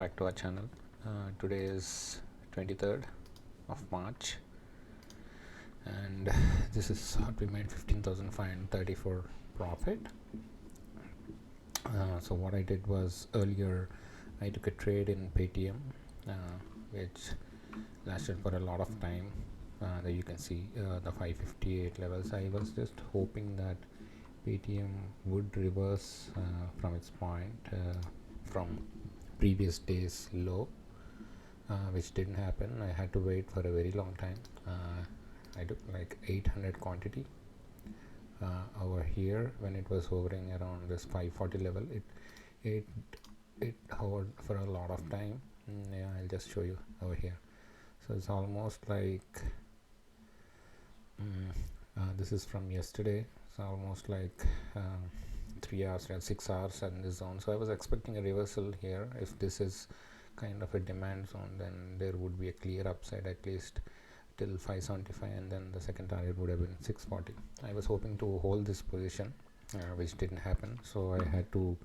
Back to our channel. Today is 23rd of March and this is what we made 15,534 profit. So what I did was earlier I took a trade in Paytm which lasted for a lot of time. There you can see the 558 levels. I was just hoping that Paytm would reverse from its point from previous day's low, which didn't happen. I had to wait for a very long time. I took like 800 quantity over here when it was hovering around this 540 level. It hovered for a lot of time. Yeah, I'll just show you over here. So it's almost like this is from yesterday. It's almost like 3 hours and 6 hours in this zone. So I was expecting a reversal here. If this is kind of a demand zone, then there would be a clear upside at least till 575, and then the second target would have been 640. I was hoping to hold this position, which didn't happen, so I had to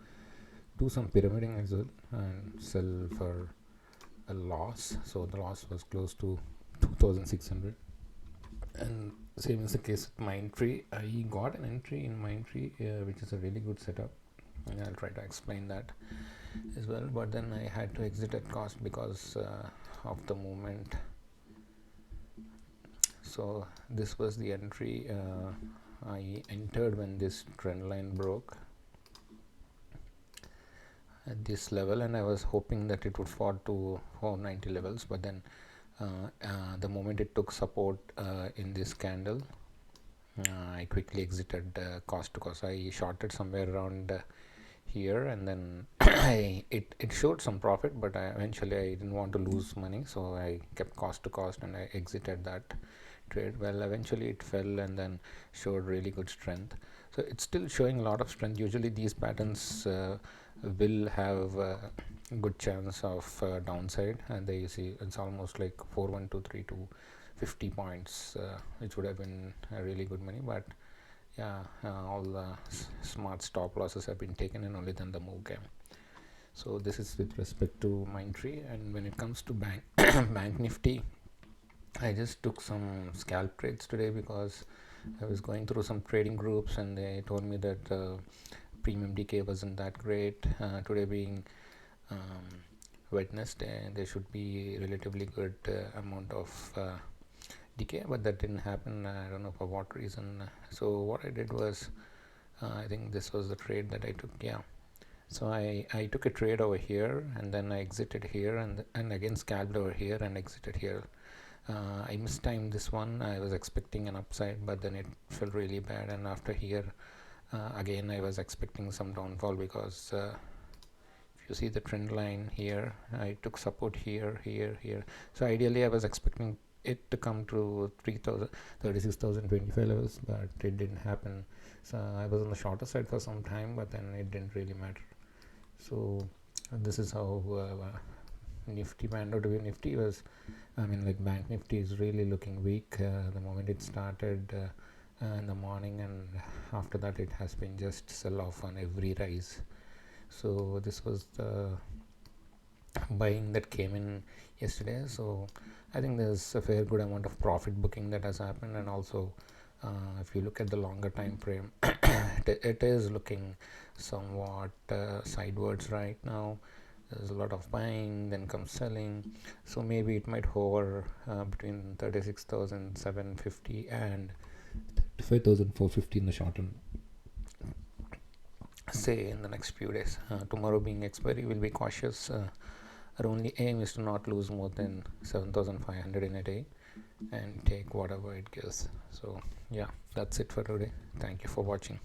do some pyramiding as well and sell for a loss. So the loss was close to 2600, and same is the case with Mindtree. I got an entry in Mindtree, which is a really good setup, and I'll try to explain that as well. But then I had to exit at cost because of the movement. So this was the entry I entered when this trend line broke at this level, and I was hoping that it would fall to 490 levels, but then the moment it took support in this candle, I quickly exited cost to cost. I shorted somewhere around here, and then it showed some profit, but eventually I didn't want to lose money, so I kept cost to cost and I exited that trade. Well, eventually it fell and then showed really good strength. So it's still showing a lot of strength. Usually these patterns will have good chance of downside, and there you see it's almost like 4123 to 50 points, which would have been a really good money. But yeah, all the smart stop losses have been taken, and only then the move came. So this is with respect to Mindtree. And when it comes to bank Nifty, I just took some scalp trades today because I was going through some trading groups and they told me that premium decay wasn't that great. Today being Wednesday, there should be relatively good amount of decay, but that didn't happen. I don't know for what reason. So what I did was, I think this was the trade that I took. Yeah, so I took a trade over here and then I exited here and again scalped over here and exited here. I mistimed this one. I was expecting an upside, but then it fell really bad, and after here again I was expecting some downfall because if you see the trend line here, I took support here, here. So ideally I was expecting it to come to 36,025 levels, but it didn't happen. So I was on the shorter side for some time, but then it didn't really matter. So this is how Nifty panned out to be. Nifty was, I mean, like bank Nifty is really looking weak the moment it started in the morning, and after that it has been just sell off on every rise. So this was the buying that came in yesterday. So I think there's a fair good amount of profit booking that has happened, and also if you look at the longer time frame, it is looking somewhat sidewards right now. There's a lot of buying, then comes selling, so maybe it might hover between 36,750 and 35,450 in the short term, say in the next few days. Tomorrow being expiry, will be cautious. Our only aim is to not lose more than 7,500 in a day and take whatever it gives. So yeah, that's it for today. Thank you for watching.